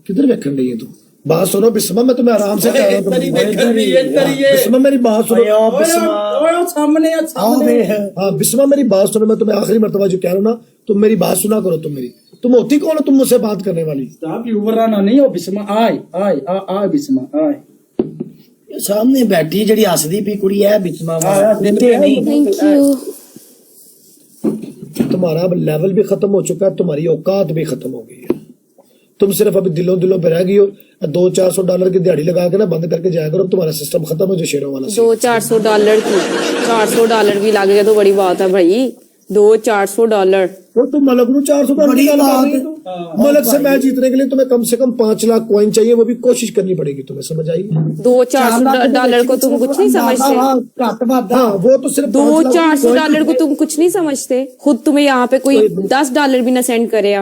किधर देखने रही है तू? बात सुनो बिस्मा, मैं तुम्हें आराम से कह रहा हूँ। बिस्मा मेरी बात सुनो, सामने हाँ बिस्मा मेरी बात सुनो, मैं तुम्हें आखिरी मर्तबा जो कह रहा हूँ ना, तुम मेरी बात सुना करो। तुम होती कौन हो तुम मुझसे बात करने वाली? नहीं हो बिस्मा, आए आए आ बिस्मा आए। सामने बैठी जड़ी हसदी पी कुड़ी है बिस्मा, थैंक यू। तुम्हारा अब लेवल भी खत्म हो चुका है, तुम्हारी औकात भी खत्म हो गई है। तुम सिर्फ अभी दिलों दिलों पे रह गई हो। $200-400 की दिहाड़ी लगा के ना बंद करके जाया करो, तुम्हारा सिस्टम खत्म हो जो शेरों वाला। $200-400 की $400 भी लग गया तो बड़ी बात है भाई। $200-400 वो तुम मलक को $400 मलक से मैच जीतने के लिए तुम्हें कम से कम 5 लाख कॉइन चाहिए, वो भी कोशिश करनी पड़ेगी तुम्हें, समझ आई? $200-400 को तुम कुछ नहीं समझते। हाँ वो तो सिर्फ $200-400 को तुम कुछ नहीं समझते। खुद तुम्हें यहाँ पे कोई $10 भी ना सेंड करे।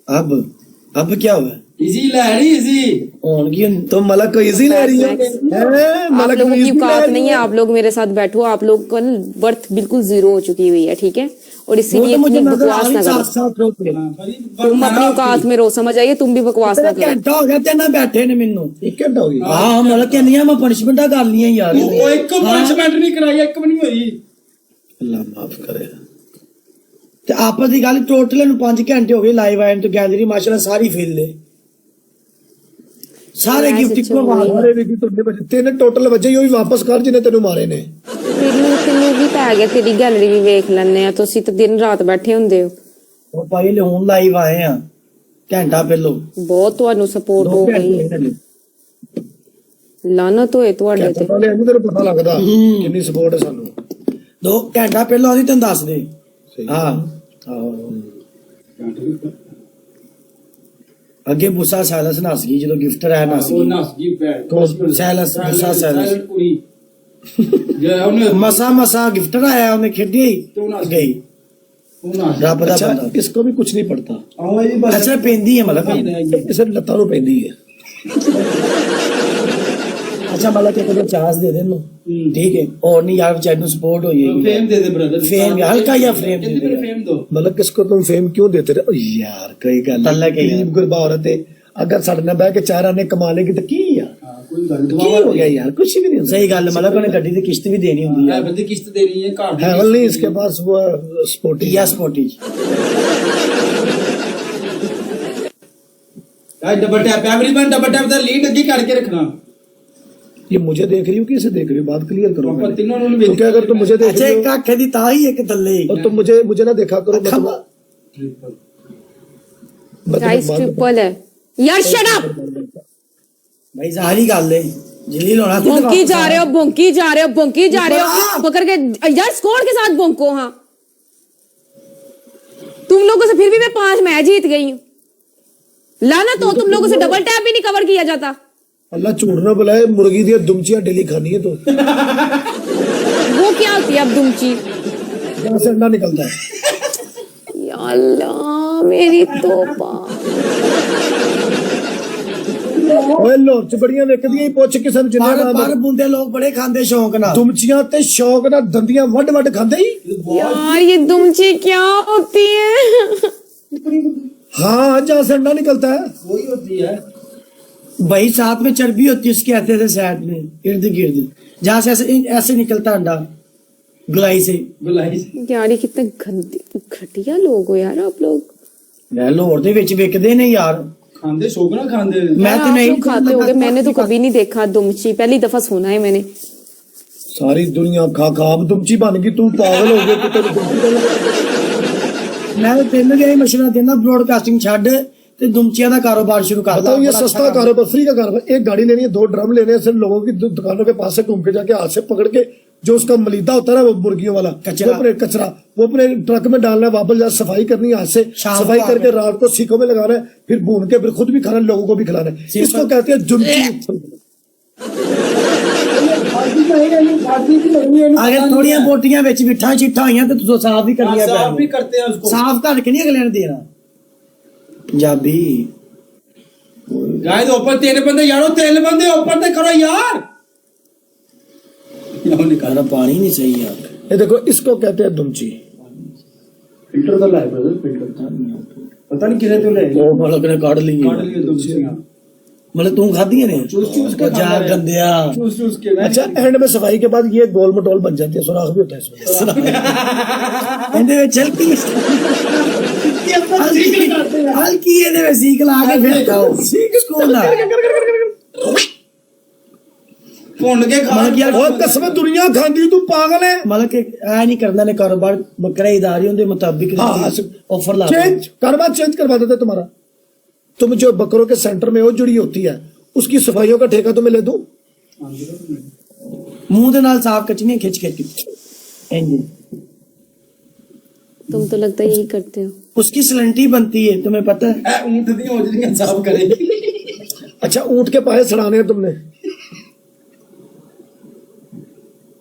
अब क्या हुआ? इजी लहरी इजी तो मलक को इजी ले रही है। आप लोगों की औकात नहीं है, आप लोग मेरे साथ बैठो। आप लोग का बर्थ बिल्कुल 0 हो चुकी हुई है, ठीक है? और इसीलिए बकवास ना करो। तुम अपनी औकात में रहो, समझ आइए? तुम भी बकवास ना करो। घंटा हो गया तेना बैठे ने मैनू 1 घंटा हो गया। हाँ मतलब कहनी मैं पनिशमेंट कर लिया यार। वो एक पनिशमेंट नहीं कराई, एक भी नहीं हुई। अल्लाह माफ करे। ते आपस की गल टोटल 5 घंटे हो गए लाइव आए तो गैलरी माशाल्लाह सारी फिल है, सारे गिफ्ट को मारे भी तुमने बचे तेने टोटल वजह ही वापस कर जिन्हें तेनू मारे ने। तेनू भी पै गया, तेरी गैलरी भी वेख लैने। तुसीं तो दिन रात बैठे हुंदे हो। ਉਹ ਭਾਈ ਲੈ ਹੁਣ ਲਾਈਵ ਆਏ ਆ ਘੰਟਾ ਪਹਿਲੋਂ। ਬਹੁਤ ਤੁਹਾਨੂੰ ਸਪੋਰਟ ਹੋ ਗਈ। ਲਾਨਤ ਹੋਏ ਤੁਹਾਡੇ ਤੇ। ਪਹਿਲੇ ਇਹਨੂੰ ਤੈਨੂੰ ਪਤਾ ਲੱਗਦਾ ਕਿੰਨੀ ਸਪੋਰਟ ਹੈ ਸਾਨੂੰ। 2 ਘੰਟਾ ਪਹਿਲਾਂ ਉਹਦੀ ਤੈਨੂੰ ਦੱਸ ਦੇ। ਹਾਂ ਅੱਗੇ ਬੁੱਸਾ ਸੈਲਸ ਨਸ ਗਈ ਜਦੋਂ ਗਿਫਟਰ ਆਇਆ ਨਸ ਗਈ। ਸੈਲਸ ਬੁੱਸਾ ਸੈਲਸ ਮਸਾ ਗਿਫਟਰ ਆਇਆ ਉਹਨੇ ਖੇਡੀ ਗਈ। ਰੱਬ ਦਾ ਬੰਦਾ इसको भी कुछ नहीं पड़ता। ਅੱਛਾ ਪੈਂਦੀ ਹੈ ਮਤਲਬ इसे लत्ता नु पैंदी है। अच्छा मतलब कि चांस दे देना ठीक है और नहीं यार बेचारे ਨੂੰ सपोर्ट होई है। फेम दे दे ब्रदर, फेम हल्का या फ्रेम दे दे। फेम दो मतलब किसको तुम फेम क्यों देते रहे? यार कई गल गुरबा औरत है, अगर साडे नाल बैठ के 4 आने कमा लेगी तो की यार की हो गया यार, कुछ भी नहीं। सही गल मतलब उन्हें गड्डी की किस्त भी देनी होंदी है, बंदे किस्त देनी है कार है नहीं इसके पास वो स्पोर्टी या sporty. Double tap everyone, double tap the lead अगे करके रखना। ये मुझे देख रही हो कि इसे देख रही हो? बात क्लियर करो। तो क्या अगर तुम मुझे देख अच्छा रही एक आंखें दी ताई एक तल्ले और तुम मुझे ना देखा करो। गाइस ट्रिपल है यार, शट अप भाई सारी गल है जलील होना। भौंकी जा रहे हो, भौंकी जा रहे हो, भौंकी जा रहे हो। पकड़ के यार स्कोर के साथ भौंको। हाँ तुम लोगों से फिर भी मैं 5 मैच जीत गई हूँ। लाना तो तुम लोगों से डबल टैप भी नहीं कवर किया जाता। अल्लाह झूठ ना बुलाए, मुर्गी दी दुमचियां डेली खानी है तो वो क्या होती है अब दुमची? जहाँ से अंडा निकलता है। या अल्लाह मेरी तौबा। ओए लोच बड़ियां विकदियां ही पुछ किसे नु जिन्ने नाम पर बुंदे लोग बड़े खांदे शौक नाल दुमचियां ते शौक नाल दंदियां वड खांदे ही। यार ये दुमची क्या होती है? हाँ जहाँ से अंडा निकलता है वही होती है भाई, साथ में चर्बी होती है उसके आते थे साइड में इर्द गिर्द, जहाँ से ऐसे निकलता अंडा गुलाई से। यार ये कितने घटिया लोग हो यार आप लोग। लाहौर दे विच विकदे ने यार, खांदे शौक ना खांदे। मैं तो नहीं खाते होगे, मैंने तो कभी नहीं देखा दुमची, पहली दफा सुना है मैंने। सारी दुनिया खा अब दुमची बन गई, तू पागल हो गया। मैं तेन यही मशवरा देना ब्रॉडकास्टिंग छड़ ते दुमचिया का कारोबार शुरू कर दो। ये सस्ता कारोबार, फ्री का कारोबार। एक गाड़ी लेनी है, 2 ड्रम लेने हैं, सिर्फ लोगों की दुकानों के पास से घूम के जाके हाथ से पकड़ के जो उसका मलीदा होता है ना वो मुर्गियों वाला कचरा वो अपने ट्रक में डालना है, वापस जा सफाई करनी है, हाथ से सफाई करके रात को सीखों में लगाना है, फिर भून के फिर खुद भी खाना, लोगों को भी खिलाना है। इसको कहते हैं जुमची। अगर थोड़िया बोटियां विच मिठा चिट्ठा होइयां ते तुस साफ भी करनियां पैणियां। साफ भी करते हैं उसको, साफ करके नहीं अगले ने देना। पंजाबी गाइस ऊपर 3 बंदे यारो, 3 बंदे ऊपर ते करो यार। निकालना पानी नहीं सही यार। ये देखो इसको कहते हैं दुमची। फिल्टर का लाइव ब्रदर, फिल्टर था पता नहीं किरे तो ले ਉਹ ਮਲਕ ਨੇ ਕੱਢ ਲਈ काट लिए 2 बिस्मियां ਮਤਲਬ ਤੂੰ ਖਾਧੀਆਂ ਨੇ चूस के ਜਾ ਗੰਦਿਆ चूस के मैं अच्छा एंड में सफाई के बाद ये गोल मटोल बन जाती है, सुराख भी होता है इसमें। ਇਹਦੇ ਵਿੱਚ ਹਲਕੀ ਹਲਕੀ ਇਹਦੇ ਵਿੱਚ ਸੀਕ ਲਾ ਕੇ ਫਿਰ ਖਾਓ ਸਕੂਨ ਨਾਲ भुन के खा ਮਤਲਬ ਯਾਰ और कसम दुनिया खांदी, तू पागल है। ਮਤਲਬ ਕਿ ਐ ਨਹੀਂ ਕਰਦਾ ਨੇ ਕਾਰੋਬਾਰ ਕਿਰਾਏਦਾਰੀ ਉਹਦੇ ਮੁਤਾबिक हाँ, ਆਫਰ ਲਾ चेंज कारोबार चेंज करवा देते तुम्हारा। तुम जो बकरों के सेंटर में वो जुड़ी होती है, उसकी सफाइयों का ठेका तुम्हें ले दूं। ਮੂੰਹ ਦੇ ਨਾਲ ਸਾਫ ਕਚਨੀ ਖਿੱਚ ਖਿੱਚ ਕੇ ਇੰਜ तुम तो लगता है यही करते हो। उसकी सलंटी बनती है तुम्हें पता है ऊंट दी ओजरियां साफ करे अच्छा ऊंट के पाए सड़ाने हैं तुमने।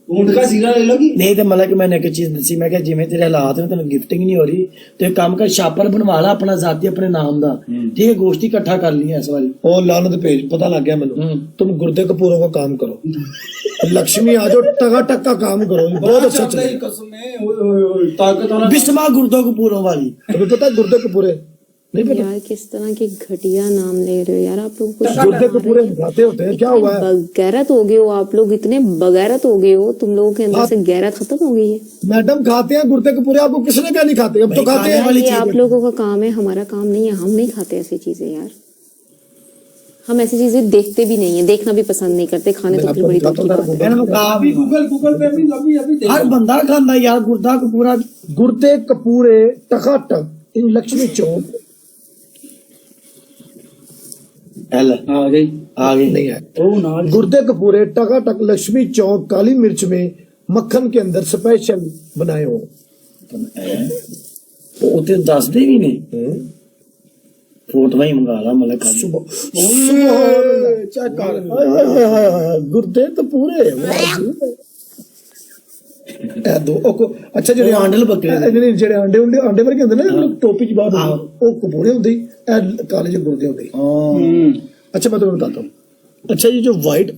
ऊंट का सीरा ले लोगी नहीं तो मतलब कि मैंने एक चीज दसी मैं जिम्मे तेरे हालात में तेन गिफ्टिंग नहीं हो रही तो एक काम कर छापर बनवा ला अपना जाती अपने नाम दा ठीक है गोश्ती इकट्ठा कर लिया इस वाली ओ लानत भेज, पता लग गया मैंने। तुम गुर्दे कपूरों का काम करो, लक्ष्मी आ जाओ, टका टक का काम करो, बहुत अच्छा चलेगा। कसम है ताकत वाला बिस्मा गुर्दो कपूरों वाली तुम्हें पता है गुर्दे कपूरे नहीं पता? यार किस तरह के घटिया नाम ले रहे हो यार आप लोग। कुछ गुर्दे कपूरे खाते होते हैं, क्या हुआ है? बगैरत हो गए हो आप लोग, इतने बगैरत हो गए हो, तुम लोगों के अंदर से गैरत खत्म हो गई है। मैडम खाते हैं गुर्दे कपूरे, आपको किसने क्या नहीं खाते? अब तो खाते हैं। वाली ये चीज़ आप है। लोगों का काम है, हमारा काम नहीं है। हम नहीं खाते ऐसी चीजें यार, हम ऐसी चीजें देखते भी नहीं है, देखना भी पसंद नहीं करते। खाने तो फिर बड़ी दूर की बात है। इन्होंने कहा अभी गूगल पे भी अभी अभी हर बंदा खांदा यार गुर्दा कपूरा गुर्दे कपूरे टकाटक इन लक्ष्मी चौक एल आ गई नहीं है। ओ नाल गुर्दे कपूरे टकाटक लक्ष्मी चौक काली मिर्च में मक्खन के अंदर स्पेशल बनाए हो। उते दस दे भी नहीं फोटो ही मंगा ला मतलब कल चेक कर, हाय हाय हाय, गुर्दे कपूरे ਇਹ ਦੋ ਅੱਛਾ ਜਿਹੜੇ ਉਹ ਆਂਡਲ ਬੱਕਰੇ ਦੇ। ਜਿਹੜੇ ਜਿਹੜੇ ਆਂਡੇ ਵਰਗੇ ਹੁੰਦੇ ਨੇ ਟੋਪੀ ਚ ਬਾਹਰ ਉਹ ਕਪੂਰੇ ਹੁੰਦੇ, ਇਹ ਕਾਲੇ ਜਿਹੇ ਗੁਰਦੇ ਹੁੰਦੇ। अच्छा मैं तुम्हें बताता हूँ। अच्छा ये जो व्हाइट,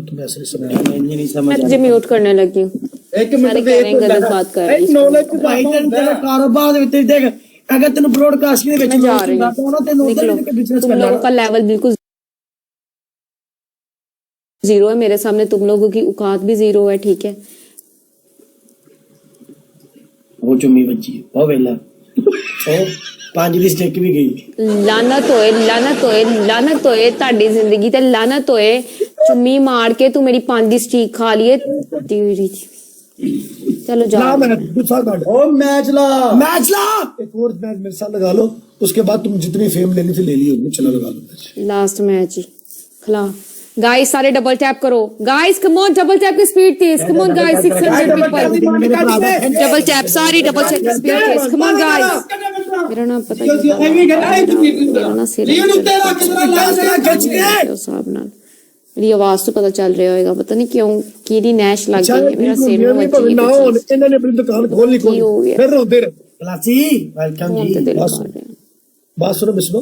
तुम्हें ऐसे नहीं समझ नहीं समझ मैं तुझे म्यूट करने लगी हूँ। एक सारे कह रहे हैं गलत बात कर रही है। भाई तेरे कारोबार ਦੇ ਵਿੱਚ ਦੇਖ अगर तेन ब्रॉडकास्टिंग ਦੇ ਵਿੱਚ मैं जा रही हूँ, निकलो। तुम लोगों का लेवल बिल्कुल जीरो है मेरे सामने, तुम लोगों की औकात भी जीरो है, ठीक है। वो चुम्मी बच्ची वो वेला ओ 5 ਦੀ ਸਟਿਕ ਵੀ ਗਈ ਲਾਨਤ ਹੋਏ, ਲਾਨਤ ਹੋਏ, ਲਾਨਤ ਹੋਏ ਤੁਹਾਡੀ ਜ਼ਿੰਦਗੀ ਤੇ, ਲਾਨਤ ਹੋਏ। ਚੁੰਮੀ ਮਾਰ ਕੇ ਤੂੰ ਮੇਰੀ 5 ਦੀ ਸਟੀਕ ਖਾ ਲਈਏ ਤੇਰੀ। चलो ना जाओ। मैं गुस्सा काट ओ मैच ला एक और मैच मेरे साथ लगा लो, उसके बाद तुम जितनी फेम लेनी थी ले ली होगी। चलो लगा लो मैच। लास्ट मैच ही खिला। गाइस सारे डबल टैप करो, guys come on, double tap की स्पीड तेज, come on guys 600 people double tap, सारी डबल टैप की स्पीड तेज, कम ऑन गाइस। मेरा नाम पता नहीं, मेरा ना सिर साहब नाल मेरी आवाज तो पता चल रहा होगा, पता नहीं क्यों कीड़ी नैश लग गई है, मेरा सिर में बची ना हो, है। इन्होंने अपनी दुकान खोल ली, की हो गया? फिर रोते रहे। क्लासी वेलकम फोन पे जी दिल बस। कर रहे हैं। बात सुनो Bisma,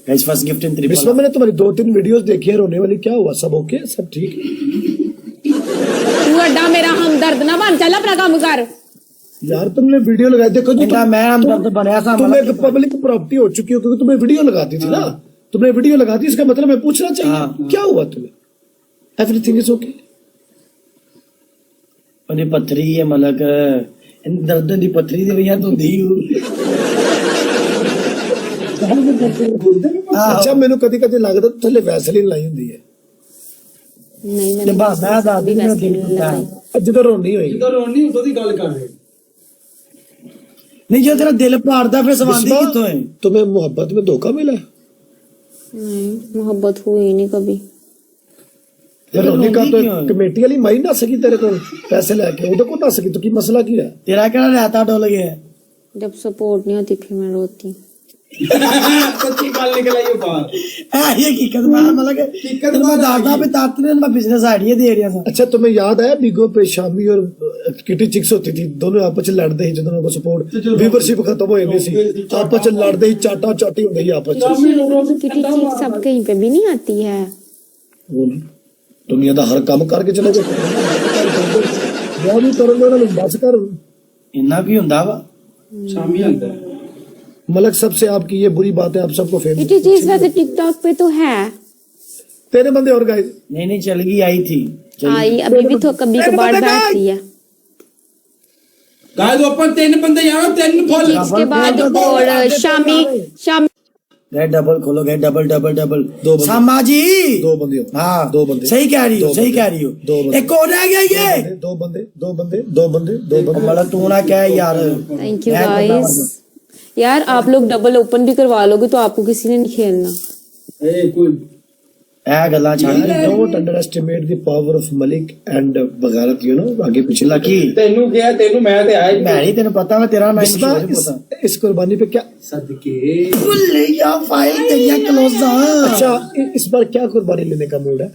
guys first gift in Bisma triple मैंने तुम्हारी 2-3 वीडियोस देखी है रोने वाली, क्या हुआ? सब ओके, सब ठीक? तू अड्डा मेरा हमदर्द ना बन, चल अपना काम कर। यार तुमने वीडियो लगाई, देखो जी इनका मैं हमदर्द बनया था तुम एक पब्लिक प्रॉपर्टी हो चुकी हो क्योंकि तुम्हें वीडियो लगाती थी ना, तुमने वीडियो लगाती, इसका मतलब मैं पूछना चाहिए क्या हुआ तुम्हें? Everything is okay? ਉਹਦੀ ਪੱਥਰੀ ਹੈ ਮਲਕ ਦਰਦ ਦੀ ਪੱਥਰੀ ਦੀ ਵਜ੍ਹਾ ਤੋਂ ਦੀ अच्छा मैंने कदी कदी लगता थले वैसलीन लाई ਹੁੰਦੀ ਹੈ नहीं मैंने ਮੈਂ ਦਾਦੀ ਨੂੰ ਦਿਲ ਦਿੱਤਾ ਜਦੋਂ ਰੋਣੀ ਹੋਏਗੀ। तो रोनी उतो दी गल कर रहे ਨਹੀਂ ਜੋ ਤੇਰਾ ਦਿਲ ਭਾਰਦਾ ਫਿਰ ਸਵਾਂਦੀ बिस्मा, ਕਿੱਥੋਂ ਹੈ तुम्हें मोहब्बत में धोखा मिला है? नहीं मोहब्बत हुई नहीं कभी। फिर रोनी का तो क्यों है? कमेटी वाली माई ना सकी तेरे को पैसे लेके, ਉਹਦੇ ਕੋਲ ਨਾ ਸਕੀ तो की मसला ਕੀ है? ਤੇਰਾ ਕਿਹੜਾ ਰਹਿਤਾ ਡੋਲ ਗਿਆ जब सपोर्ट नहीं होती फिर मैं रोती। सच्ची गल निकल आई बाहर ਇਹ ਹਕੀਕਤ ਮੈਂ ਮਤਲਬ ਕਿ ਮੈਂ ਦਾਦਾ पे ताते ने मैं बिजनेस आइडिया दे रहा था। अच्छा तुम्हें याद है बिगो पे शामी और किटी चिक्स होती थी, दोनों आपस में लड़ते ही, ਜਦੋਂ को सपोर्ट व्यूअरशिप खत्म हो जाती सी, आपस में लड़ते ही, चाटा चाटी होती ही आपस में। किटी चीज सब कहीं पे भी नहीं आती है। वो नहीं, दुनिया का हर काम करके चले जाओ, जो भी करोगे उन्होंने बस कर। ਇੰਨਾ ਕੀ ਹੁੰਦਾ ਵਾ शामी अंदर मलक सबसे आपकी ये बुरी बात है, आप सबको ये फेमस चीज वैसे टिकटॉक पे तो है तेरे बंदे और गाइस नहीं चल गई, आई थी आई, अभी भी तो कभी कभार बैठती है। गाइस ओपन 3 बंदे यहाँ 3 फुल। इसके बाद और शामी गए डबल खोलो, गए डबल डबल डबल दो बंदे। सामा जी 2 बंदे हो। हाँ 2 बंदे सही कह रही हो, दो सही बंदे। कह रही हो। दो बंदे। एक और रह गया ये 2 बंदे 2 बंदे 2 बंदे 2 बंदे मतलब तू ना क्या यार। थैंक यू मैं गाइस। यार आप लोग डबल ओपन भी करवा लोगे तो आपको किसी ने नहीं खेलना। ए कोई ऐ गल्ला छाड़ don't underestimate the power of Malik and बगारत, यू नो आगे पीछे लकी तेनू क्या तेनू मैं ते आया मैं नहीं, तेन पता मैं तेरा नाम बिस्मा इस कुर्बानी पे क्या सदके भुल या फाइल तेरिया क्लोज अच्छा इस बार क्या कुर्बानी लेने का मूड है?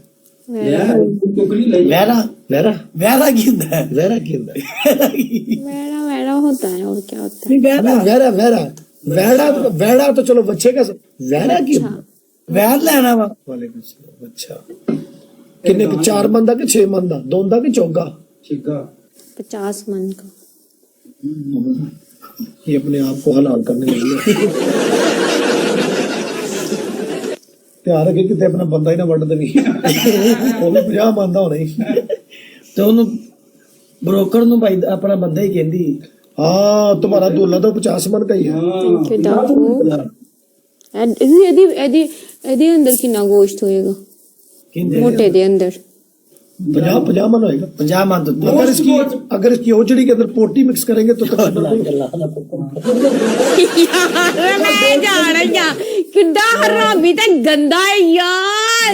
यार टुकड़ी ले वैरा वैरा वैरा की होता है वैरा की अंदर मेरा मेरा होता है और क्या होता है। वैरा वैरा वैरा वैरा वैरा तो चलो बच्चे का वैरा की वैर लेना वा वालेकुम सलाम। अच्छा किन्ने 4 मन दा कि 6 मन दा, दोंदा कि चौगा? छिगा 50 मन का। ये अपने आप को हलाल करने लगी है। ध्यान रखे कितने अपना बंदा ही ना वट देवी वो भी 50 मन दा होना ही। ਤੇ ਉਹਨੂੰ ਬ੍ਰੋਕਰ ਨੂੰ ਭਾਈ ਆਪਣਾ ਬੰਦਾ ਹੀ ਕਹਿੰਦੀ। हाँ तुम्हारा दूल्हा तो 50 मन का ही है। थैंक यू डाकू। ਇਹਦੇ ਅੰਦਰ ਕਿੰਨਾ ਗੋਸ਼ਤ ਹੋਏਗਾ ਕਹਿੰਦੇ ਮੋਟੇ ਦੇ ਅੰਦਰ? 50 मन होएगा। 50 ਮੰਨ ਤੋਂ अगर इसकी ओजड़ी के अंदर पोटी मिक्स करेंगे तो ਯਾਰ ਮੈਂ ਜਾਣ ਰਹੀ ਆ ਕਿੱਡਾ ਹਰਾਮੀ ਤੇ ਗੰਦਾ ਹੈ ਯਾਰ।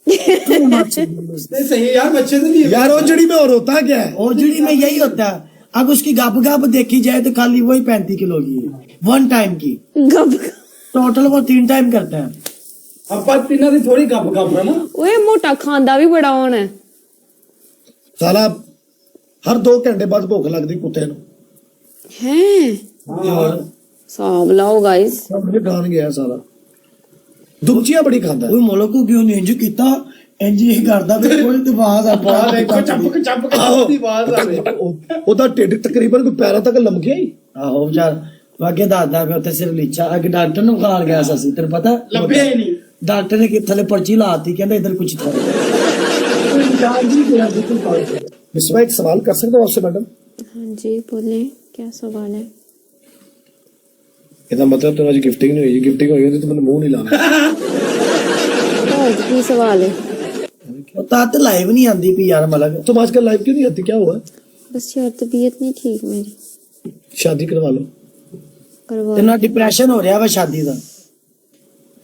नहीं सही यार बच्चे तो नहीं यार ओजड़ी में और होता क्या है? और जुड़ी में यही होता है, अगर उसकी गप गप देखी जाए तो खाली वही 35 किलो की है 1 टाइम की, गप टोटल वो 3 टाइम करते हैं। ਆਪਾਂ ਤਿੰਨਾਂ ਦੀ ਥੋੜੀ ਗੱਪ ਗੱਪ ਹੈ ਨਾ। ਓਏ ਮੋਟਾ ਖਾਂਦਾ ਵੀ ਬੜਾ ਹੋਣਾ ਹੈ। साला हर 2 घंटे बाद भूख लगती कुत्ते ਨੂੰ। हैं साहब लाओ गाइस। अपने खान गया साला दुबचिया बड़ी खाता ਉਹ ਮੋਲੋ को क्यों नहीं इंज किता इंज ही करदा ਤੇ ਕੋਈ ਦਿਮਾਗ ਆ ਬਾਹਰ ਦੇਖੋ ਚੱਪਕ ਚੱਪਕ ਦੀ ਆਵਾਜ਼ ਆ ਰਹੀ। ਉਹਦਾ ਢਿੱਡ ਤਕਰੀਬਨ ਕੋਈ ਪੈਰਾਂ ਤੱਕ ਲਮਕਿਆ ਹੀ। ਆਹੋ ਵਿਚਾਰ ਵਾਗੇ ਦਾਦਾ ਮੈਂ ਉੱਥੇ ਸਿਰ ਲੀਚਾ ਅੱਗੇ ਡਾਕਟਰ ਨੂੰ ਖਾਣ ਗਿਆ ਸੀ ਤੈਨੂੰ ਪਤਾ ਲੱਭਿਆ ਹੀ ਨਹੀਂ। डॉक्टर ने थले पर्ची लाती कहता इधर कुछ था। बिस्वा एक सवाल कर सकता हूँ आपसे मैडम? हाँ जी बोले क्या सवाल है? ਇਹਦਾ ਮਤਲਬ ਤੁਹਾਨੂੰ ਅੱਜ ਗਿਫਟਿੰਗ ਨਹੀਂ ਹੋਈ, ਗਿਫਟਿੰਗ ਹੋਈ ਹੁੰਦੀ ਤਾਂ ਮੈਨੂੰ ਮੂੰਹ ਨਹੀਂ ਲਾਣਾ। और की सवाल है? तात लाइव नहीं आंदी पी यार मलक तुम आजकल लाइव क्यों नहीं आती, क्या हुआ? बस यार तबीयत नहीं ठीक मेरी। शादी करवा लो। करवा तेना डिप्रेशन हो रहा वा शादी दा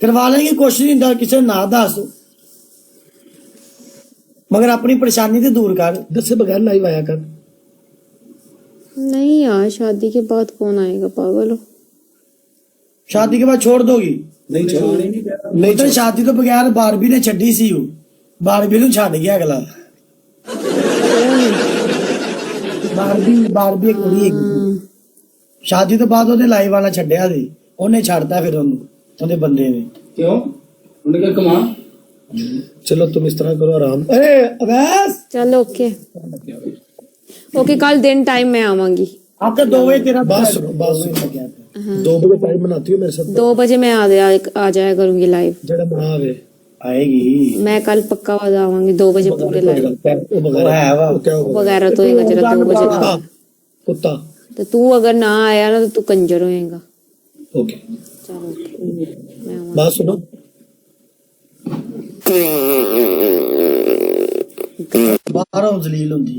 करवा लेंगे, कोशिश नहीं होता किसी ना दस मगर अपनी परेशानी तो दूर कर। दस से बगैर लाइव आया कर। नहीं यार शादी के बाद कौन आएगा पागल हो। शादी के बाद छोड़ दोगी? नहीं छोड़ नहीं तो शादी तो बगैर बारबी ने छड़ी सी बारबी नु छड़ गया अगला। बारबी एक कुड़ी है शादी तो बाद ਉਹਦੇ ਲਾਈਵ ਵਾਲਾ ਛੱਡਿਆ ਸੀ ਉਹਨੇ ਛੱਡਤਾ ਫਿਰ ਉਹਨੂੰ ਉਹਦੇ ਬੰਦੇ ਨੇ क्यों उन्हें क्या कमा। चलो तुम इस तरह करो आराम। अरे अवैस चलो ओके ओके कल दिन टाइम मैं आवांगी। आपका 2 बजे तेरा बात सुनो, बात सुनो। 2 बजे टाइम बनाती हो मेरे साथ? 2 बजे मैं आ जाया करूंगी लाइव। जड़ा ना आवे आएगी मैं कल पक्का आवांगी 2 बजे पूरे लाइव। वो है वा क्या होगा? वगैरह तो होएगा जरा 2 बजे कुत्ता कुत्ता। तो तू अगर ना आया ना तो तू कंजर होएगा। ओके चलो okay, मैं आवांगी। बात सुनो, बाहरों जलील होंदी